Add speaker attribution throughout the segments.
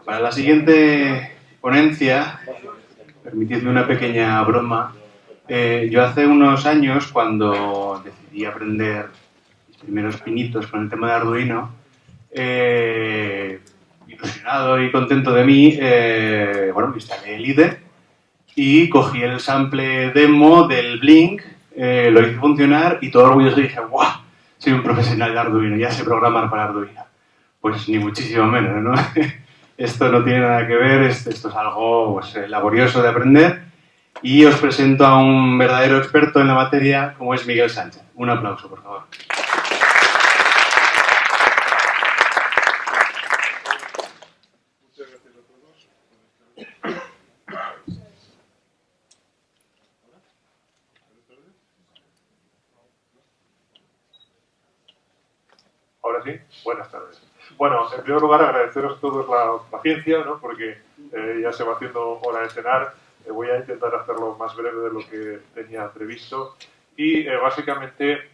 Speaker 1: Para la siguiente ponencia, permitidme una pequeña broma. Yo hace unos años, cuando decidí aprender mis primeros pinitos con el tema de Arduino, ilusionado y contento de mí, me instalé el IDE y cogí el sample demo del Blink, lo hice funcionar y todo orgulloso dije, ¡guau! Soy un profesional de Arduino, ya sé programar para Arduino. Pues ni muchísimo menos, ¿no? Esto no tiene nada que ver, esto es algo pues, laborioso de aprender. Y os presento a un verdadero experto en la materia, como es Miguel Sánchez. Un aplauso, por favor.
Speaker 2: Muchas gracias a todos. Ahora sí, buenas tardes. Bueno, en primer lugar agradeceros a todos la paciencia, ¿no? Porque ya se va haciendo hora de cenar. Voy a intentar hacerlo más breve de lo que tenía previsto. Y básicamente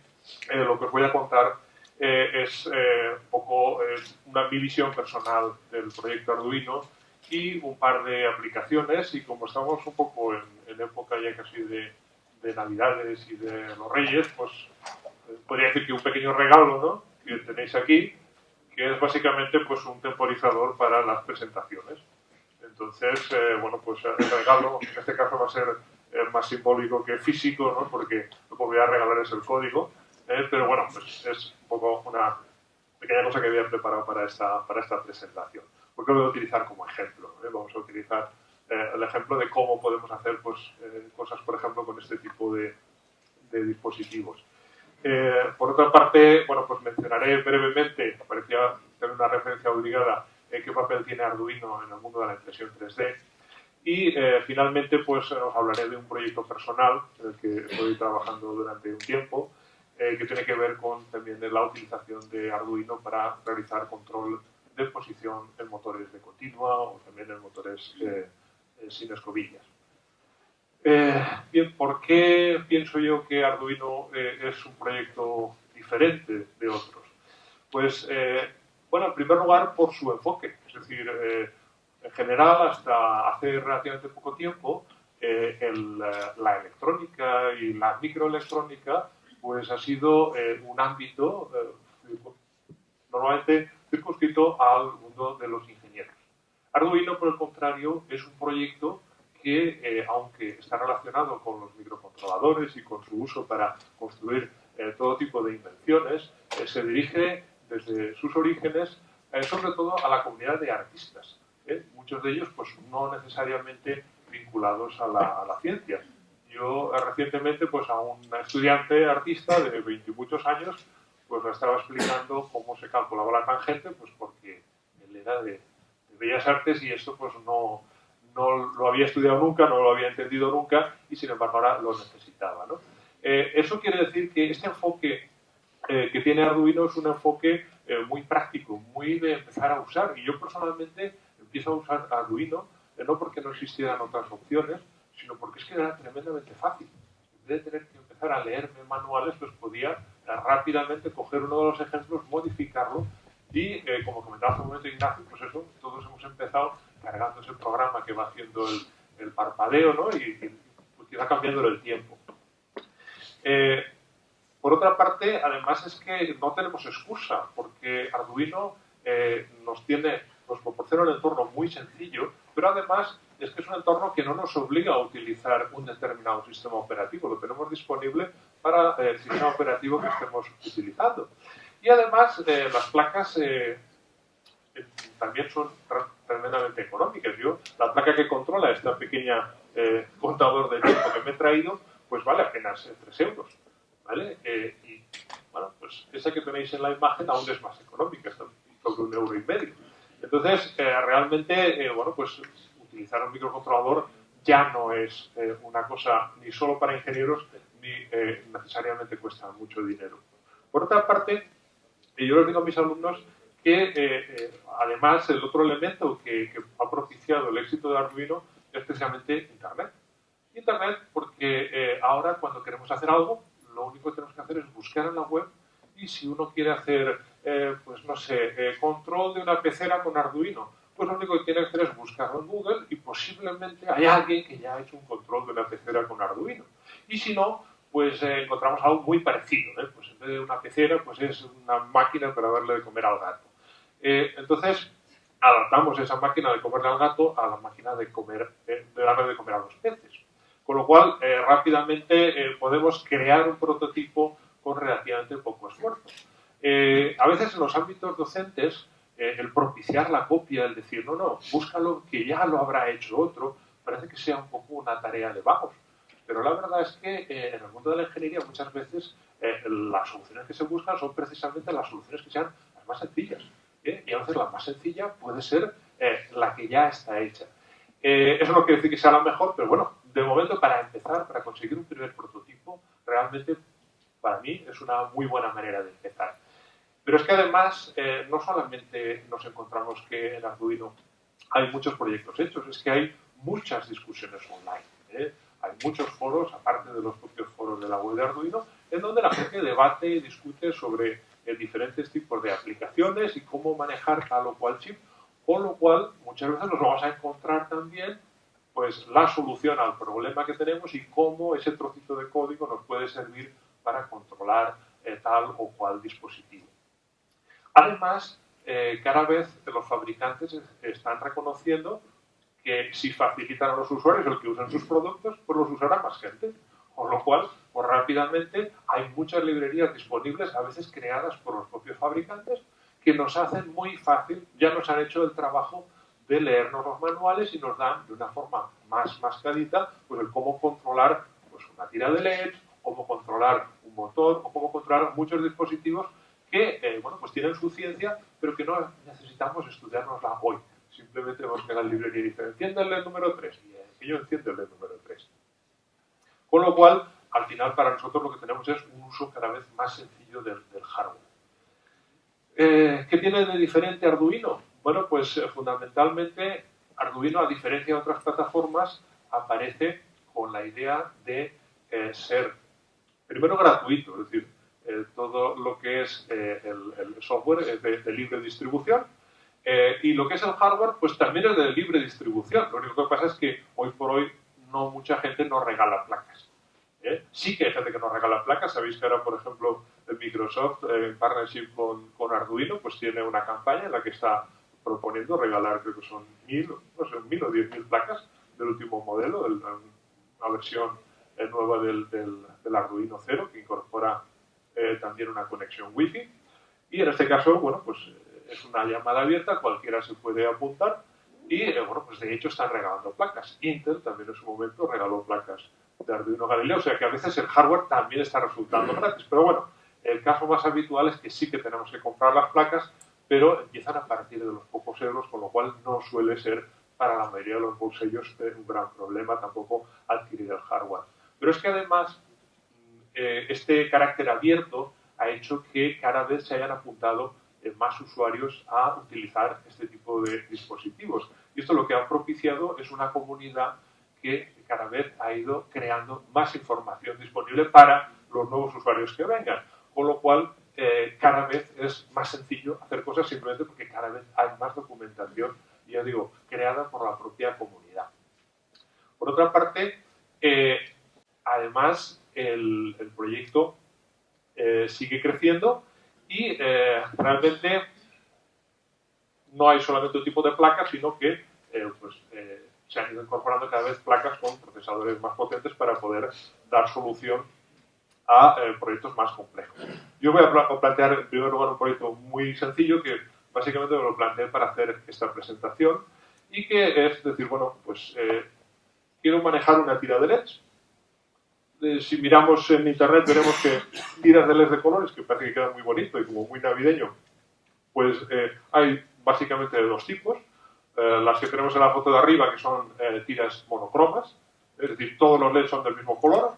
Speaker 2: lo que os voy a contar es un poco mi visión personal del proyecto Arduino y un par de aplicaciones. Y como estamos un poco en época ya casi de Navidades y de los Reyes, pues podría decir que un pequeño regalo, ¿no?, que tenéis aquí, que es básicamente pues un temporizador para las presentaciones. Entonces, pues el regalo en este caso va a ser más simbólico que físico, ¿no?, porque lo que voy a regalar es el código, pero bueno, pues es un poco una pequeña cosa que había preparado para esta presentación. Porque lo voy a utilizar como ejemplo, ¿eh? Vamos a utilizar el ejemplo de cómo podemos hacer pues, cosas, por ejemplo, con este tipo de dispositivos. Por otra parte, pues mencionaré brevemente, parecía tener una referencia obligada, qué papel tiene Arduino en el mundo de la impresión 3D. Y finalmente, pues os hablaré de un proyecto personal en el que estoy trabajando durante un tiempo, que tiene que ver con también la utilización de Arduino para realizar control de posición en motores de continua o también en motores sin escobillas. Bien, ¿por qué pienso yo que Arduino es un proyecto diferente de otros? Pues, en primer lugar, por su enfoque. Es decir, en general, hasta hace relativamente poco tiempo, la electrónica y la microelectrónica pues ha sido un ámbito normalmente circunscrito al mundo de los ingenieros. Arduino, por el contrario, es un proyecto que, aunque está relacionado con los microcontroladores y con su uso para construir todo tipo de invenciones, se dirige desde sus orígenes sobre todo a la comunidad de artistas. Muchos de ellos pues, no necesariamente vinculados a la ciencia. Yo recientemente pues, a un estudiante artista de 20 y muchos años pues le estaba explicando cómo se calculaba la tangente, pues porque él era de Bellas Artes y esto pues no lo había estudiado nunca, no lo había entendido nunca y sin embargo ahora lo necesitaba, ¿no? Eso quiere decir que este enfoque que tiene Arduino es un enfoque muy práctico, muy de empezar a usar. Y yo personalmente empiezo a usar Arduino no porque no existieran otras opciones, sino porque es que era tremendamente fácil. En vez de tener que empezar a leerme manuales, pues podía rápidamente coger uno de los ejemplos, modificarlo y, como comentaba hace un momento Ignacio, pues eso, todos hemos empezado cargando ese programa que va haciendo el parpadeo, ¿no? Y pues va cambiando el tiempo. Por otra parte, además es que no tenemos excusa, porque Arduino nos proporciona un entorno muy sencillo, pero además es que es un entorno que no nos obliga a utilizar un determinado sistema operativo, lo tenemos disponible para el sistema operativo que estemos utilizando. Y además las placas también son tremendamente económicas. La placa que controla esta pequeña contador de tiempo que me he traído, pues vale apenas 3 euros. ¿Vale? Y bueno, pues esa que tenéis en la imagen aún es más económica, está sobre 1,5 €. Entonces, realmente, pues utilizar un microcontrolador ya no es una cosa ni solo para ingenieros ni necesariamente cuesta mucho dinero. Por otra parte, yo les digo a mis alumnos que además el otro elemento que ha propiciado el éxito de Arduino es precisamente Internet. Internet porque ahora cuando queremos hacer algo, lo único que tenemos que hacer es buscar en la web y si uno quiere hacer, control de una pecera con Arduino, pues lo único que tiene que hacer es buscarlo en Google y posiblemente hay alguien que ya ha hecho un control de una pecera con Arduino. Y si no, pues encontramos algo muy parecido, ¿eh? Pues en vez de una pecera, pues es una máquina para darle de comer al gato. Entonces, adaptamos esa máquina de comerle al gato a la máquina de darle de comer a los peces. Con lo cual, rápidamente podemos crear un prototipo con relativamente poco esfuerzo. A veces en los ámbitos docentes, el propiciar la copia, el decir, no, búscalo que ya lo habrá hecho otro, parece que sea un poco una tarea de vagos. Pero la verdad es que en el mundo de la ingeniería muchas veces las soluciones que se buscan son precisamente las soluciones que sean las más sencillas. Y a veces la más sencilla puede ser la que ya está hecha. Eso no quiere decir que sea la mejor, pero bueno, de momento para empezar, para conseguir un primer prototipo, realmente para mí es una muy buena manera de empezar. Pero es que además no solamente nos encontramos que en Arduino hay muchos proyectos hechos, es que hay muchas discusiones online. Hay muchos foros, aparte de los propios foros de la web de Arduino, en donde la gente debate y discute sobre diferentes tipos de aplicaciones y cómo manejar tal o cual chip, con lo cual muchas veces nos vamos a encontrar también pues la solución al problema que tenemos y cómo ese trocito de código nos puede servir para controlar tal o cual dispositivo. Además, cada vez los fabricantes están reconociendo que si facilitan a los usuarios el que usen sus productos, pues los usará más gente. Con lo cual, pues rápidamente hay muchas librerías disponibles, a veces creadas por los propios fabricantes, que nos hacen muy fácil, ya nos han hecho el trabajo de leernos los manuales y nos dan de una forma más mascadita pues el cómo controlar pues, una tira de LED, cómo controlar un motor o cómo controlar muchos dispositivos que bueno, pues tienen su ciencia, pero que no necesitamos estudiárnosla hoy. Simplemente vemos que la librería dice, entiéndele el número 3, y yo entiendo el número 3. Con lo cual, al final, para nosotros lo que tenemos es un uso cada vez más sencillo del hardware. ¿Qué tiene de diferente Arduino? Bueno, pues fundamentalmente Arduino, a diferencia de otras plataformas, aparece con la idea de ser, primero, gratuito, es decir, todo lo que es el software es de libre distribución, y lo que es el hardware, pues también es de libre distribución. Lo único que pasa es que hoy por hoy no mucha gente nos regala placas. Sí que hay gente que nos regala placas. Sabéis que ahora, por ejemplo, Microsoft, en partnership con Arduino, pues tiene una campaña en la que está proponiendo regalar, creo que son 1.000 o 10.000 placas del último modelo, una versión nueva del Arduino 0, que incorpora también una conexión Wi-Fi. Y en este caso, bueno, pues es una llamada abierta, cualquiera se puede apuntar y, bueno, pues de hecho están regalando placas. Intel también en su momento regaló placas de Arduino Galileo, o sea que a veces el hardware también está resultando gratis. Pero bueno, el caso más habitual es que sí que tenemos que comprar las placas, pero empiezan a partir de los pocos euros, con lo cual no suele ser para la mayoría de los bolsillos un gran problema tampoco adquirir el hardware. Pero es que además este carácter abierto ha hecho que cada vez se hayan apuntado más usuarios a utilizar este tipo de dispositivos. Y esto lo que ha propiciado es una comunidad que cada vez ha ido creando más información disponible para los nuevos usuarios que vengan. Con lo cual, cada vez es más sencillo hacer cosas simplemente porque cada vez hay más documentación, ya digo, creada por la propia comunidad. Por otra parte, además, el proyecto sigue creciendo y realmente no hay solamente un tipo de placas, sino que se han ido incorporando cada vez placas con procesadores más potentes para poder dar solución a proyectos más complejos. Yo voy a plantear en primer lugar un proyecto muy sencillo que básicamente me lo planteé para hacer esta presentación y que es decir, bueno, pues quiero manejar una tira de LEDs. Si miramos en internet veremos que tiras de LEDs de colores, que parece que queda muy bonito y como muy navideño, pues hay básicamente de dos tipos. Las que tenemos en la foto de arriba, que son tiras monocromas, es decir, todos los LEDs son del mismo color,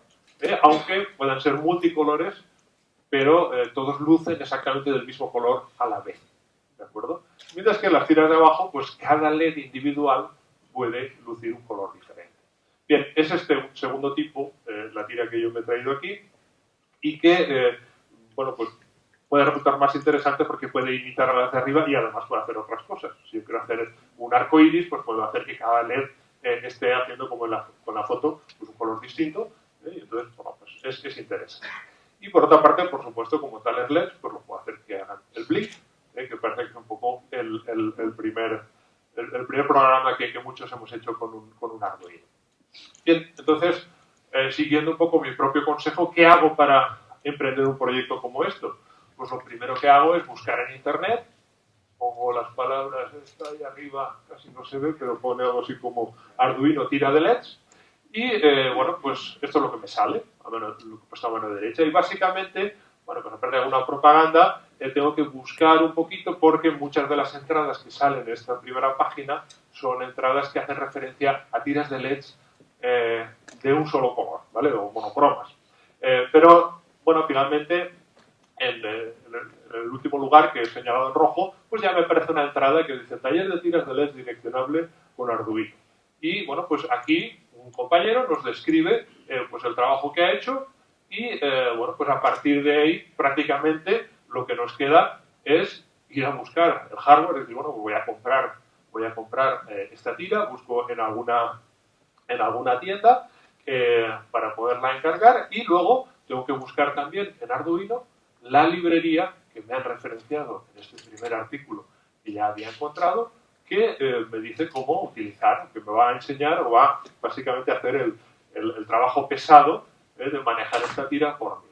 Speaker 2: aunque puedan ser multicolores, pero todos lucen exactamente del mismo color a la vez, ¿de acuerdo? Mientras que en las tiras de abajo, pues cada LED individual puede lucir un color diferente. Bien, es este segundo tipo, la tira que yo me he traído aquí, y que, bueno, pues puede resultar más interesante porque puede imitar a las de arriba y además puede hacer otras cosas. Si yo quiero hacer un arco iris, pues puedo hacer que cada LED esté haciendo como con la foto pues un color distinto, y entonces, bueno, pues es interesante. Y por otra parte, por supuesto, como tales LEDs, pues lo puedo hacer que hagan el blink, que parece que es un poco el primer programa que muchos hemos hecho con un Arduino. Bien, entonces, siguiendo un poco mi propio consejo, ¿qué hago para emprender un proyecto como esto? Pues lo primero que hago es buscar en internet, pongo las palabras, está ahí arriba, casi no se ve, pero pone algo así como Arduino tira de LEDs, y bueno, pues esto es lo que me sale, a mano derecha, y básicamente, bueno, para perder alguna propaganda, tengo que buscar un poquito porque muchas de las entradas que salen en esta primera página son entradas que hacen referencia a tiras de LEDs de un solo color, ¿vale? O monocromas. Pero, bueno, finalmente, en el último lugar que he señalado en rojo, pues ya me aparece una entrada que dice taller de tiras de LED direccionable con Arduino. Y, bueno, pues aquí un compañero nos describe pues el trabajo que ha hecho y, bueno, pues a partir de ahí prácticamente lo que nos queda es ir a buscar el hardware, es decir, bueno, pues voy a comprar esta tira, busco en alguna tienda para poderla encargar y luego tengo que buscar también en Arduino la librería que me han referenciado en este primer artículo que ya había encontrado, que me dice cómo utilizar, que me va a enseñar o va básicamente a hacer el trabajo pesado de manejar esta tira por mí.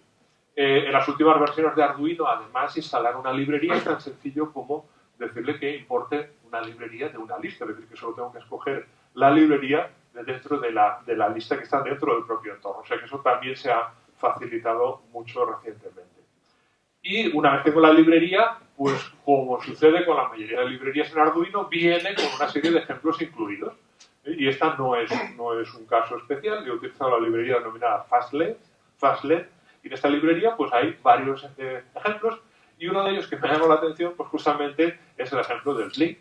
Speaker 2: En las últimas versiones de Arduino, además, instalar una librería es tan sencillo como decirle que importe una librería de una lista, es decir, que solo tengo que escoger la librería dentro de la lista que está dentro del propio entorno. O sea que eso también se ha facilitado mucho recientemente. Y una vez tengo la librería, pues como sucede con la mayoría de librerías en Arduino, viene con una serie de ejemplos incluidos. Y esta no es un caso especial. Yo he utilizado la librería denominada Fastlet, y en esta librería pues hay varios ejemplos, y uno de ellos que me ha llamado la atención pues justamente es el ejemplo del blink,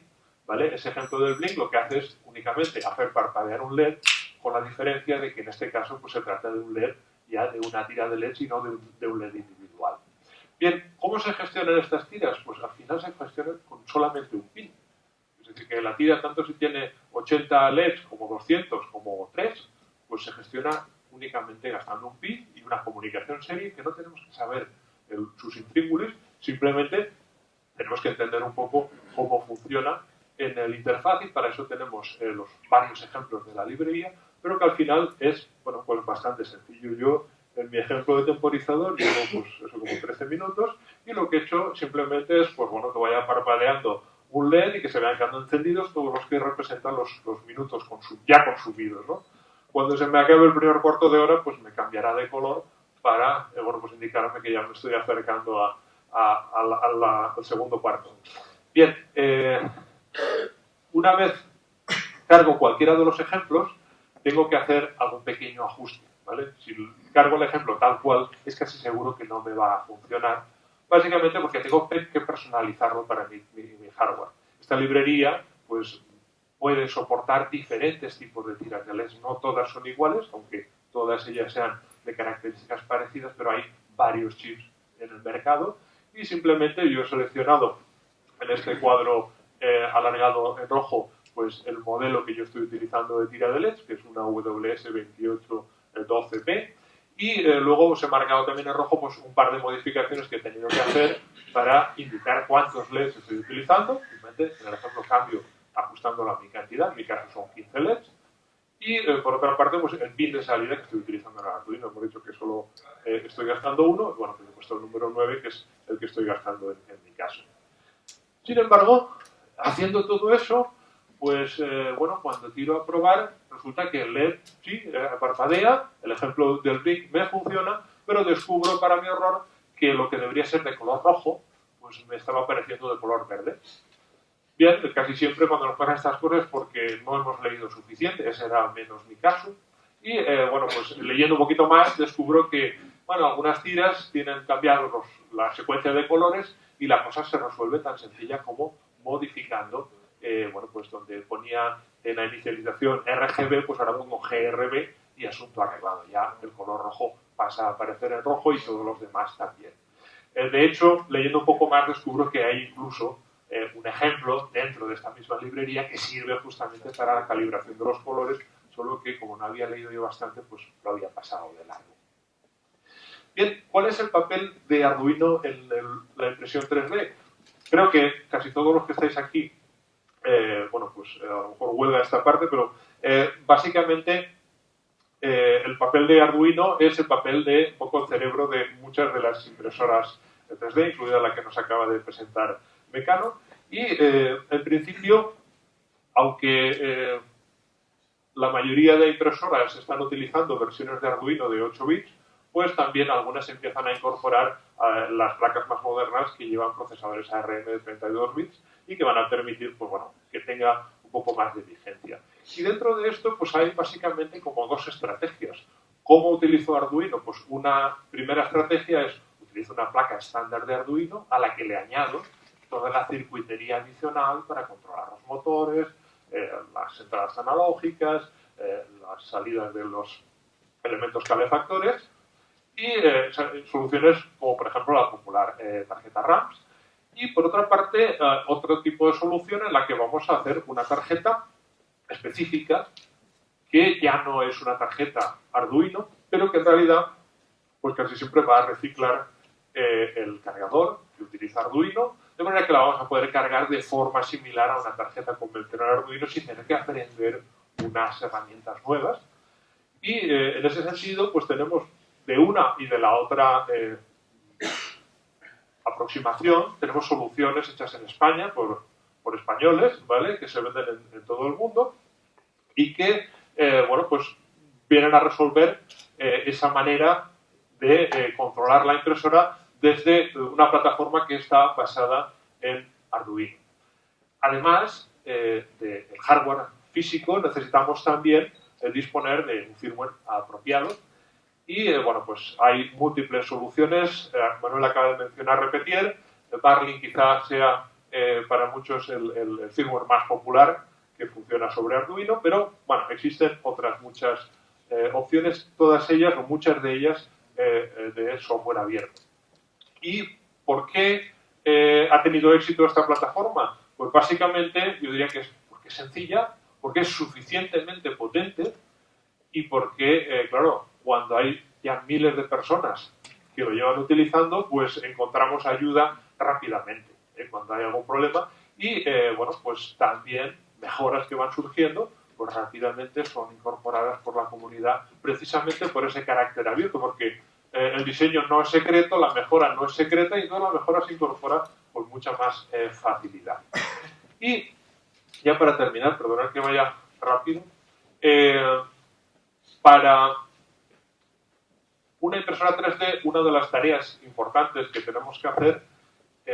Speaker 2: ¿vale? Ese ejemplo del blink lo que hace es únicamente hacer parpadear un LED, con la diferencia de que en este caso pues se trata de un LED ya de una tira de LED y no de un LED individual. Bien, ¿cómo se gestionan estas tiras? Pues al final se gestionan con solamente un pin. Es decir, que la tira, tanto si tiene 80 LEDs como 200 como 3, pues se gestiona únicamente gastando un pin y una comunicación serie que no tenemos que saber sus intríngulis, simplemente tenemos que entender un poco cómo funciona en el interfaz y para eso tenemos los varios ejemplos de la librería, pero que al final es, bueno, pues bastante sencillo. Yo, en mi ejemplo de temporizador, llevo pues eso como 13 minutos y lo que he hecho simplemente es, pues bueno, que vaya parpadeando un LED y que se vayan quedando encendidos todos los que representan los minutos ya consumidos, ¿no? Cuando se me acabe el primer cuarto de hora, pues me cambiará de color para, bueno, pues indicarme que ya me estoy acercando al segundo cuarto. Bien, una vez cargo cualquiera de los ejemplos, tengo que hacer algún pequeño ajuste, ¿vale? Si cargo el ejemplo tal cual, es casi seguro que no me va a funcionar, básicamente porque tengo que personalizarlo para mi hardware. Esta librería, pues, puede soportar diferentes tipos de tiras de LEDs. No todas son iguales, aunque todas ellas sean de características parecidas, pero hay varios chips en el mercado y simplemente yo he seleccionado en este cuadro alargado en rojo pues el modelo que yo estoy utilizando de tira de LEDs, que es una WS2812P, y luego os he marcado también en rojo pues un par de modificaciones que he tenido que hacer para indicar cuántos LEDs estoy utilizando. Simplemente en el ejemplo cambio ajustándolo a mi cantidad, en mi caso son 15 LEDs, y por otra parte pues el pin de salida que estoy utilizando en el Arduino. Hemos dicho que solo estoy gastando uno, bueno, pues he puesto el número 9, que es el que estoy gastando en mi caso. Sin embargo, haciendo todo eso, pues bueno, cuando tiro a probar, resulta que el LED sí parpadea, el ejemplo del blink me funciona, pero descubro para mi horror que lo que debería ser de color rojo, pues me estaba apareciendo de color verde. Bien, casi siempre cuando nos pasan estas cosas es porque no hemos leído suficiente, ese era al menos mi caso. Y bueno, pues leyendo un poquito más descubro que, bueno, algunas tiras tienen cambiado la secuencia de colores y la cosa se resuelve tan sencilla como modificando, bueno, pues donde ponía en la inicialización RGB, pues ahora pongo GRB y asunto arreglado. Ya el color rojo pasa a aparecer en rojo y todos los demás también. De hecho, leyendo un poco más descubro que hay incluso un ejemplo dentro de esta misma librería que sirve justamente para la calibración de los colores, solo que como no había leído yo bastante, pues lo había pasado de largo. Bien, ¿cuál es el papel de Arduino en la impresión 3D? Creo que casi todos los que estáis aquí, bueno, pues a lo mejor huelga esta parte, pero básicamente el papel de Arduino es el papel de un poco el cerebro de muchas de las impresoras 3D, incluida la que nos acaba de presentar Mecano. Y en principio, aunque la mayoría de impresoras están utilizando versiones de Arduino de 8 bits, pues también algunas empiezan a incorporar las placas más modernas que llevan procesadores ARM de 32 bits y que van a permitir, pues bueno, que tenga un poco más de vigencia. Y dentro de esto, pues hay básicamente como dos estrategias. ¿Cómo utilizo Arduino? Pues una primera estrategia es utilizo una placa estándar de Arduino a la que le añado toda la circuitería adicional para controlar los motores, las entradas analógicas, las salidas de los elementos calefactores y soluciones como por ejemplo la popular tarjeta RAMS. Y por otra parte, otro tipo de solución en la que vamos a hacer una tarjeta específica que ya no es una tarjeta Arduino, pero que en realidad pues casi siempre va a reciclar el cargador que utiliza Arduino, de manera que la vamos a poder cargar de forma similar a una tarjeta convencional Arduino sin tener que aprender unas herramientas nuevas. Y en ese sentido, pues tenemos de una y de la otra aproximación, tenemos soluciones hechas en España por españoles, ¿vale?, que se venden en todo el mundo y que, bueno, pues vienen a resolver esa manera de controlar la impresora desde una plataforma que está basada en Arduino. Además del hardware físico, necesitamos también disponer de un firmware apropiado. Y, bueno, pues hay múltiples soluciones. Manuel acaba de mencionar Repetier. Barlin quizás sea para muchos el firmware más popular que funciona sobre Arduino, pero, bueno, existen otras muchas opciones, todas ellas o muchas de ellas de software abierto. ¿Y por qué ha tenido éxito esta plataforma? Pues básicamente yo diría que es porque es sencilla, porque es suficientemente potente y porque, claro, cuando hay ya miles de personas que lo llevan utilizando, pues encontramos ayuda rápidamente cuando hay algún problema y, bueno, pues también mejoras que van surgiendo, pues rápidamente son incorporadas por la comunidad precisamente por ese carácter abierto, porque el diseño no es secreto, la mejora no es secreta y toda la mejora se incorpora con mucha más facilidad. Y ya para terminar, perdonad que vaya rápido, para una impresora 3D, una de las tareas importantes que tenemos que hacer,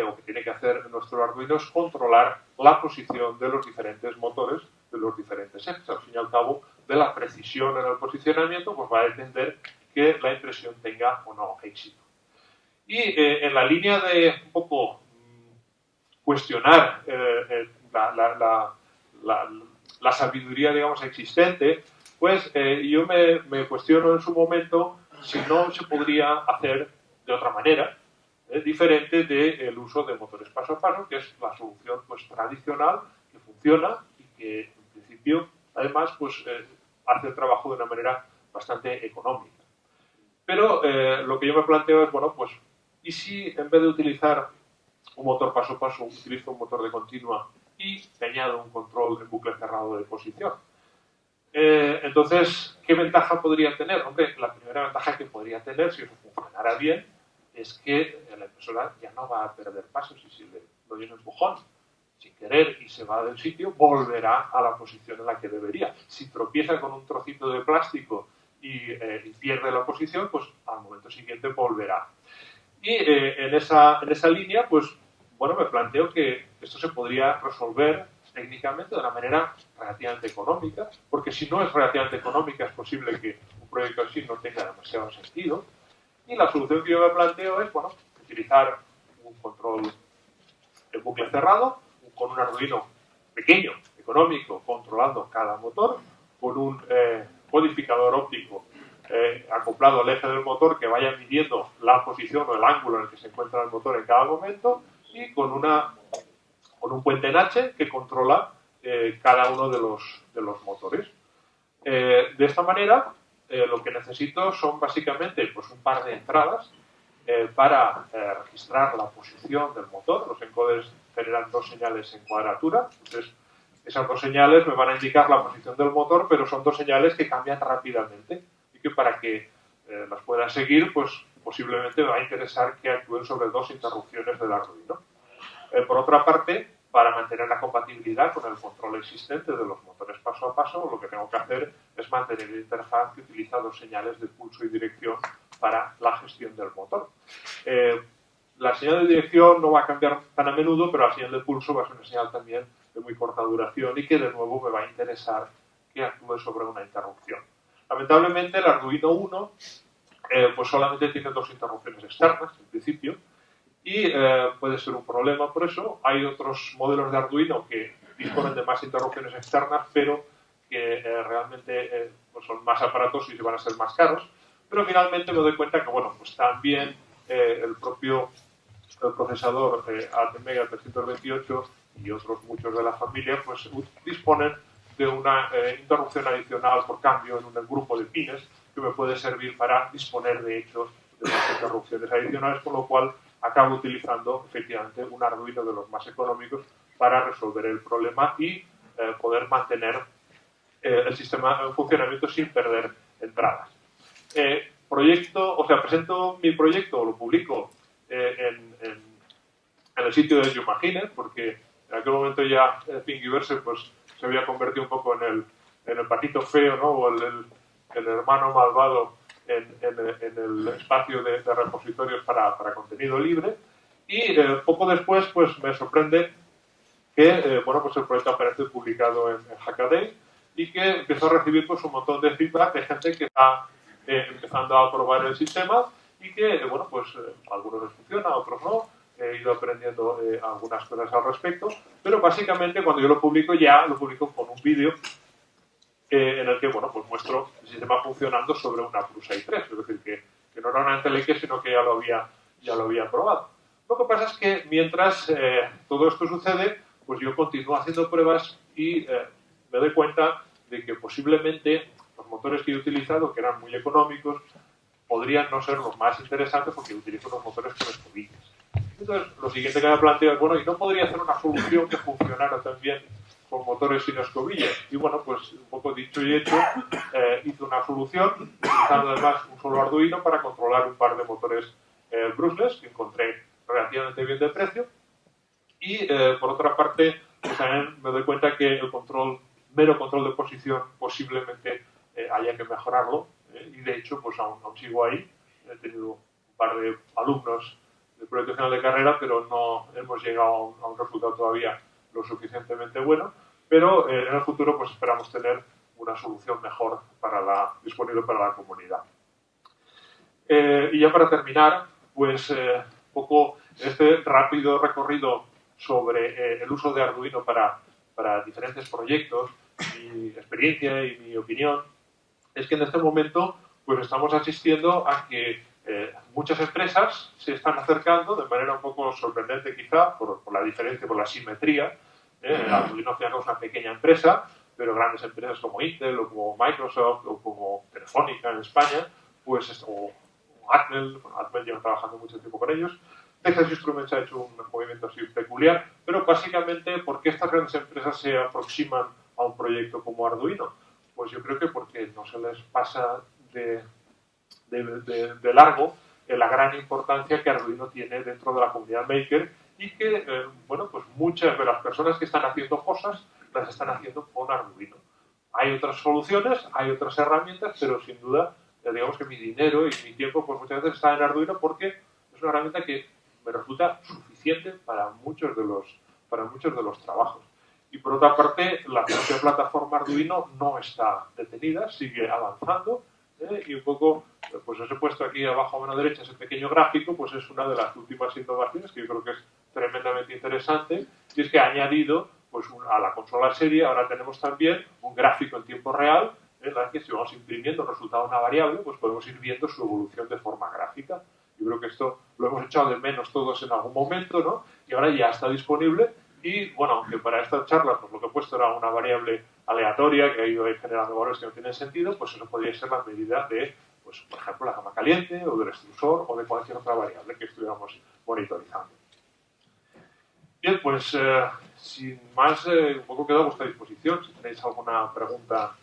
Speaker 2: o que tiene que hacer nuestro Arduino, es controlar la posición de los diferentes motores, de los diferentes ejes. Al fin y al cabo, de la precisión en el posicionamiento, pues va a depender que la impresión tenga o no éxito. Y en la línea de un poco cuestionar la sabiduría, digamos, existente, pues yo me cuestiono en su momento si no se podría hacer de otra manera, diferente del uso de motores paso a paso, que es la solución pues tradicional, que funciona y que en principio además pues hace el trabajo de una manera bastante económica. Pero lo que yo me planteo es, bueno, pues ¿y si en vez de utilizar un motor paso a paso utilizo un motor de continua y añado un control en bucle cerrado de posición? Entonces, ¿qué ventaja podría tener? Hombre, la primera ventaja que podría tener, si eso funcionara bien, es que la impresora ya no va a perder pasos y si le doy un empujón sin querer y se va del sitio, volverá a la posición en la que debería. Si tropieza con un trocito de plástico y pierde la posición, pues al momento siguiente volverá. Y en esa línea, pues, bueno, me planteo que esto se podría resolver técnicamente de una manera relativamente económica, porque si no es relativamente económica es posible que un proyecto así no tenga demasiado sentido. Y la solución que yo me planteo es, bueno, utilizar un control en bucle cerrado, con un Arduino pequeño, económico, controlando cada motor, con un codificador óptico acoplado al eje del motor que vaya midiendo la posición o el ángulo en el que se encuentra el motor en cada momento y con un puente en H que controla cada uno de los motores. De esta manera, lo que necesito son básicamente pues, un par de entradas para registrar la posición del motor. Los encoders generan dos señales en cuadratura. Entonces, esas dos señales me van a indicar la posición del motor, pero son dos señales que cambian rápidamente y que para que las pueda seguir, pues posiblemente me va a interesar que actúen sobre dos interrupciones del Arduino. Por otra parte, para mantener la compatibilidad con el control existente de los motores paso a paso, lo que tengo que hacer es mantener la interfaz que utiliza dos señales de pulso y dirección para la gestión del motor. La señal de dirección no va a cambiar tan a menudo, pero la señal de pulso va a ser una señal también de muy corta duración y que de nuevo me va a interesar que actúe sobre una interrupción. Lamentablemente el Arduino 1 pues solamente tiene dos interrupciones externas en principio y puede ser un problema por eso. Hay otros modelos de Arduino que disponen de más interrupciones externas, pero que realmente pues son más aparatos y van a ser más caros. Pero finalmente me doy cuenta que bueno, pues también el propio procesador ATmega 328 y otros muchos de la familia pues disponen de una interrupción adicional por cambio en un grupo de pines que me puede servir para disponer de hecho de las interrupciones adicionales, con lo cual acabo utilizando efectivamente un Arduino de los más económicos para resolver el problema y poder mantener el sistema en funcionamiento sin perder entradas. Presento mi proyecto, lo publico en el sitio de YouMachine, porque en aquel momento ya Thingiverse pues, se había convertido un poco en el patito feo, ¿no? O el hermano malvado en el espacio de repositorios para contenido libre. Y poco después pues, me sorprende que pues, el proyecto aparece publicado en Hackaday y que empezó a recibir pues, un montón de feedback de gente que está empezando a probar el sistema y que, algunos les funciona, otros no. He ido aprendiendo algunas cosas al respecto, pero básicamente cuando yo lo publico ya lo publico con un vídeo en el que, pues muestro el sistema funcionando sobre una Prusa i3, es decir, que no era una entelequia, sino que ya lo había probado. Lo que pasa es que mientras todo esto sucede, pues yo continúo haciendo pruebas y me doy cuenta de que posiblemente los motores que he utilizado, que eran muy económicos, podrían no ser los más interesantes porque utilizo unos motores con escobillas. Entonces, lo siguiente que me planteo es, ¿y no podría hacer una solución que funcionara también con motores sin escobillas? Y pues un poco dicho y hecho, hice una solución, utilizando además un solo Arduino para controlar un par de motores brushless, que encontré relativamente bien de precio. Y por otra parte, pues también me doy cuenta que el mero control de posición posiblemente haya que mejorarlo. Y de hecho, pues aún sigo ahí. He tenido un par de alumnos del proyecto final de carrera, pero no hemos llegado a un resultado todavía lo suficientemente bueno. Pero en el futuro pues esperamos tener una solución mejor disponible para la comunidad. Y ya para terminar, pues un poco este rápido recorrido sobre el uso de Arduino para diferentes proyectos, mi experiencia y mi opinión es que en este momento pues estamos asistiendo a que muchas empresas se están acercando de manera un poco sorprendente quizá por la diferencia, por la simetría. Arduino al final es una pequeña empresa, pero grandes empresas como Intel o como Microsoft o como Telefónica en España, pues o Atmel, Atmel lleva trabajando mucho tiempo con ellos. Texas Instruments ha hecho un movimiento así peculiar, pero básicamente, ¿por qué estas grandes empresas se aproximan a un proyecto como Arduino? Pues yo creo que porque no se les pasa de largo la gran importancia que Arduino tiene dentro de la comunidad Maker y que, pues muchas de las personas que están haciendo cosas las están haciendo con Arduino. Hay otras soluciones, hay otras herramientas, pero sin duda, digamos que mi dinero y mi tiempo pues muchas veces está en Arduino porque es una herramienta que me resulta suficiente para muchos de los trabajos. Y por otra parte, la propia plataforma Arduino no está detenida, sigue avanzando y un poco, pues os he puesto aquí abajo a mano derecha ese pequeño gráfico, pues es una de las últimas innovaciones que yo creo que es tremendamente interesante y es que ha añadido pues a la consola serie, ahora tenemos también un gráfico en tiempo real en la que si vamos imprimiendo el resultado de una variable, pues podemos ir viendo su evolución de forma gráfica. Yo creo que esto lo hemos echado de menos todos en algún momento, ¿no? Y ahora ya está disponible. Y, bueno, aunque para esta charla pues lo que he puesto era una variable aleatoria que ha ido generando valores que no tienen sentido, pues eso podría ser la medida de, pues, por ejemplo, la gama caliente o del extrusor o de cualquier otra variable que estuviéramos monitorizando. Bien, pues sin más, un poco quedo a vuestra disposición. Si tenéis alguna pregunta.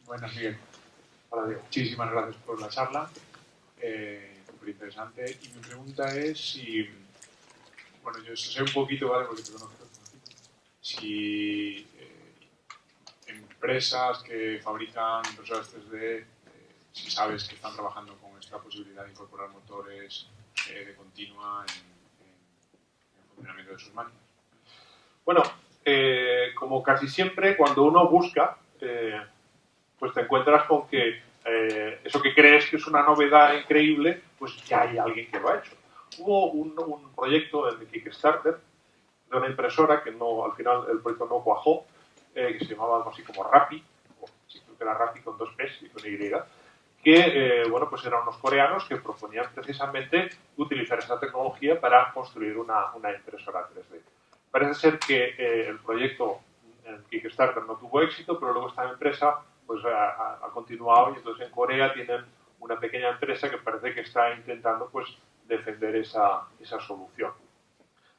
Speaker 3: Buenas, Miguel.
Speaker 2: Hola, Diego.
Speaker 3: Muchísimas gracias por la charla. Súper interesante. Y mi pregunta es si, bueno, yo sé un poquito, ¿vale? Porque te conozco. Si empresas que fabrican impresoras 3D, si sabes que están trabajando con esta posibilidad de incorporar motores de continua en el funcionamiento de sus máquinas.
Speaker 2: Bueno, como casi siempre, cuando uno busca, pues te encuentras con que eso que crees que es una novedad increíble, pues ya hay alguien que lo ha hecho. Hubo un proyecto de Kickstarter de una impresora que no, al final el proyecto no cuajó, que se llamaba algo así como Rappi, o sí, creo que era Rappi con 2 P's y con Y, que bueno, pues eran unos coreanos que proponían precisamente utilizar esta tecnología para construir una impresora 3D. Parece ser que el proyecto en Kickstarter no tuvo éxito, pero luego esta empresa pues ha continuado y entonces en Corea tienen una pequeña empresa que parece que está intentando pues defender esa solución.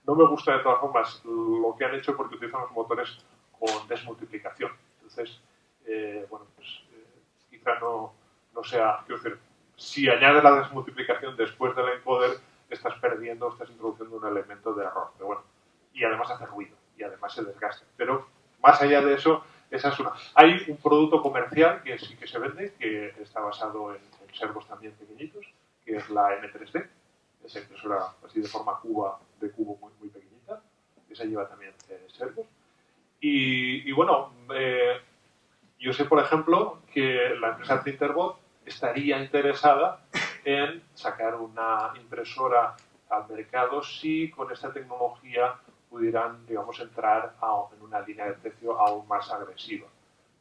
Speaker 2: No me gusta de todas formas lo que han hecho porque utilizan los motores con desmultiplicación. Entonces, bueno, pues quizá no sea, quiero decir, si añades la desmultiplicación después del encoder, estás introduciendo un elemento de error. Pero bueno, y además hace ruido y además se desgasta. Pero más allá de eso, esa es una. Hay un producto comercial que sí que se vende, que está basado en servos también pequeñitos, que es la M3D, esa impresora así de forma de cubo muy, muy pequeñita. Esa lleva también servos. Y bueno, yo sé, por ejemplo, que la empresa Printerbot estaría interesada en sacar una impresora al mercado si con esta tecnología pudieran, digamos, entrar en una línea de precio aún más agresiva.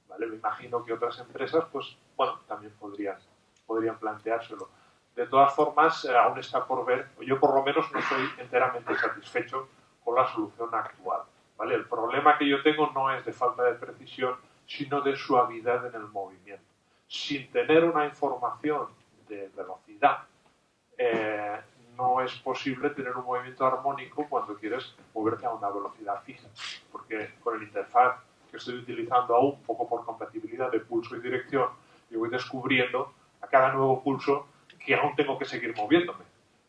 Speaker 2: ¿Vale? Me imagino que otras empresas, pues, bueno, también podrían planteárselo. De todas formas, aún está por ver. Yo, por lo menos, no estoy enteramente satisfecho con la solución actual. ¿Vale? El problema que yo tengo no es de falta de precisión, sino de suavidad en el movimiento. Sin tener una información de velocidad, no es posible tener un movimiento armónico cuando quieres moverte a una velocidad fija, porque con el interfaz que estoy utilizando aún, un poco por compatibilidad de pulso y dirección, yo voy descubriendo a cada nuevo pulso que aún tengo que seguir moviéndome.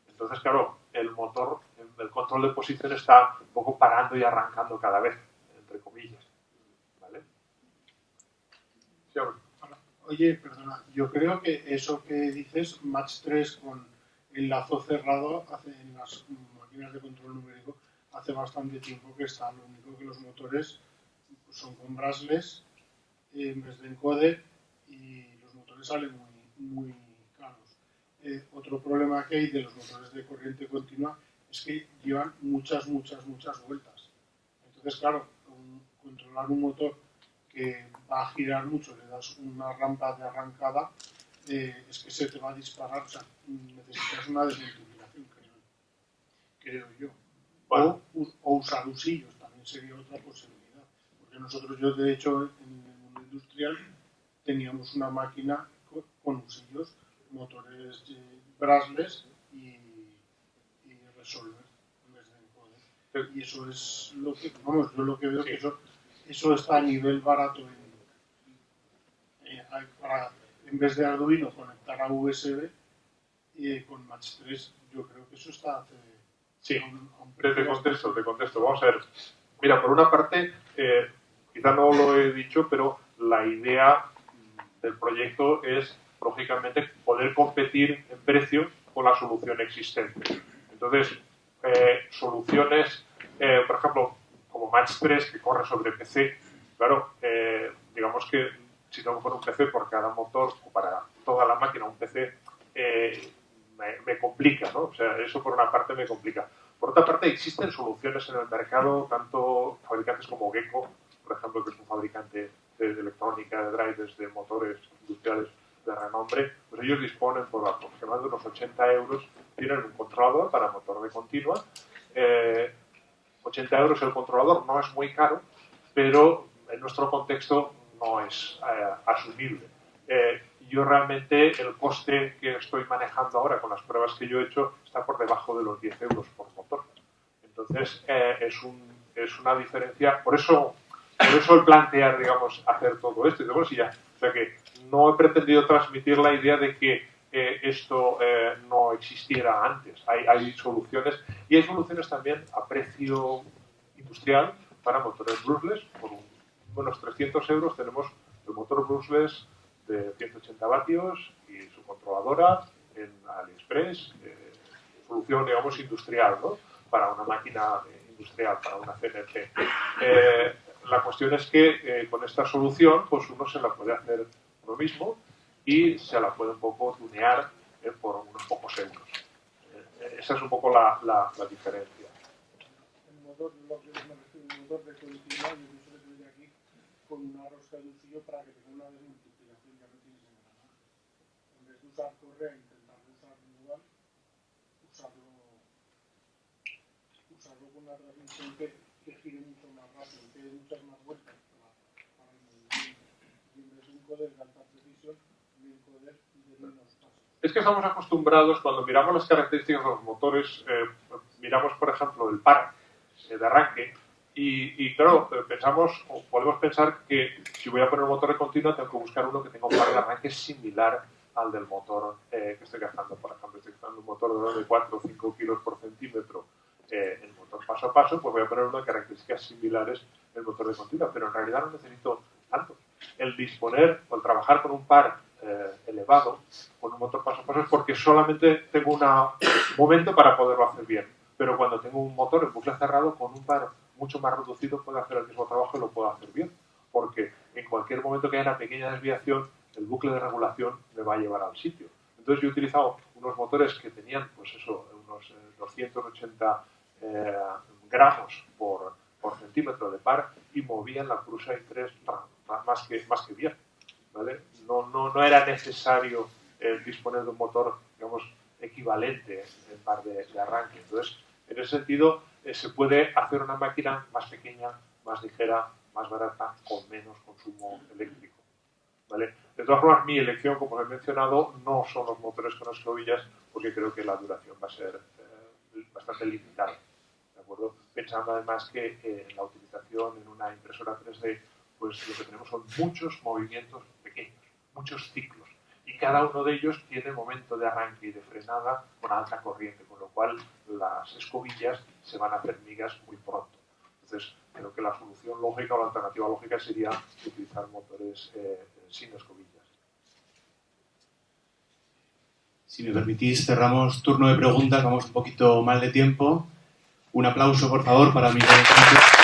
Speaker 2: Entonces, claro, el motor, el control de posición está un poco parando y arrancando cada vez, entre comillas. ¿Vale? Sí,
Speaker 4: oye, perdona, yo creo que eso que dices, Match 3 con enlazo cerrado en las máquinas de control numérico, hace bastante tiempo que está. Lo único que los motores pues, son con brushless en vez de encoder y los motores salen muy caros. Otro problema que hay de los motores de corriente continua es que llevan muchas vueltas. Entonces, claro, controlar un motor que va a girar mucho, le das una rampa de arrancada, es que se te va a disparar. O sea, necesitas una desmultiplicación, creo yo. Bueno. O usar usillos, también sería otra posibilidad. Porque yo de hecho, en el mundo industrial, teníamos una máquina con usillos, motores brushless y resolver en vez de encoder. Y eso es lo que, vamos, yo lo que veo, sí, que eso está a nivel barato para, en vez de Arduino, conectar a USB y con Match 3, yo creo que eso está
Speaker 2: sí, te contesto. Vamos a ver. Mira, por una parte, quizá no lo he dicho, pero la idea del proyecto es, lógicamente, poder competir en precio con la solución existente. Entonces, soluciones, por ejemplo, como Match 3, que corre sobre PC, claro, digamos que si tengo que poner un PC por cada motor o para toda la máquina, un PC me complica, ¿no? O sea, eso por una parte me complica. Por otra parte, existen soluciones en el mercado, tanto fabricantes como Gecko, por ejemplo, que es un fabricante de electrónica, de drivers, de motores industriales de renombre, pues ellos disponen por aproximadamente unos 80 euros, tienen un controlador para motor de continua. 80 euros el controlador no es muy caro, pero en nuestro contexto no es asumible. Yo realmente el coste que estoy manejando ahora con las pruebas que yo he hecho está por debajo de los 10 euros por motor. Entonces es una diferencia, por eso el plantear, digamos, hacer todo esto. Y bueno, sí, ya. O sea que no he pretendido transmitir la idea de que esto no existiera antes. Hay soluciones, y hay soluciones también a precio industrial para motores brushless. Por unos 300 euros tenemos el motor brushless de 180 vatios y su controladora en AliExpress, solución, digamos, industrial, ¿no? Para una máquina industrial, para una CNC. La cuestión es que con esta solución, pues uno se la puede hacer uno mismo y se la puede un poco tunear por unos pocos euros. Esa es un poco la diferencia.
Speaker 4: El motor, lo que me refiero, el motor de continuidad, yo pienso que se ve aquí con una rosca de usillo para que tenga una desmultiplicación, ya no tienes engranaje. En vez de usar correa, intentar usar igual, usarlo con una transmisión que gire mucho más rápido, que dé muchas más vueltas para el movimiento. Y en vez de un coder de alta precisión, un coder de menos pasos.
Speaker 2: Es que estamos acostumbrados, cuando miramos las características de los motores, miramos, por ejemplo, el par de arranque, y claro, podemos pensar que si voy a poner un motor de continua, tengo que buscar uno que tenga un par de arranque similar al del motor que estoy gastando. Por ejemplo, estoy gastando un motor de 4 o 5 kilos por centímetro, el motor paso a paso, pues voy a poner una de características similares del motor de continua, pero en realidad no necesito tanto. El disponer o el trabajar con un par elevado, con un motor paso a paso, es porque solamente tengo un momento para poderlo hacer bien. Pero cuando tengo un motor en bucle cerrado, con un par mucho más reducido puedo hacer el mismo trabajo y lo puedo hacer bien. Porque en cualquier momento que haya una pequeña desviación, el bucle de regulación me va a llevar al sitio. Entonces yo he utilizado unos motores que tenían, pues eso, unos 280 gramos por centímetro de par, y movían la Prusa i3 más que bien, ¿vale? No era necesario disponer de un motor, digamos, equivalente en par de arranque. Entonces, en ese sentido, se puede hacer una máquina más pequeña, más ligera, más barata, con menos consumo eléctrico, ¿vale? De todas formas, mi elección, como os he mencionado, no son los motores con escobillas, porque creo que la duración va a ser bastante limitada, ¿de acuerdo? Pensando además que en la utilización en una impresora 3D, pues lo que tenemos son muchos movimientos pequeños, muchos ciclos, y cada uno de ellos tiene momento de arranque y de frenada con alta corriente, con lo cual las escobillas se van a hacer migas muy pronto. Entonces, creo que la solución lógica o la alternativa lógica sería utilizar motores sin escobillas.
Speaker 1: Si me permitís, cerramos turno de preguntas, vamos un poquito mal de tiempo. Un aplauso, por favor, para Miguel Sánchez.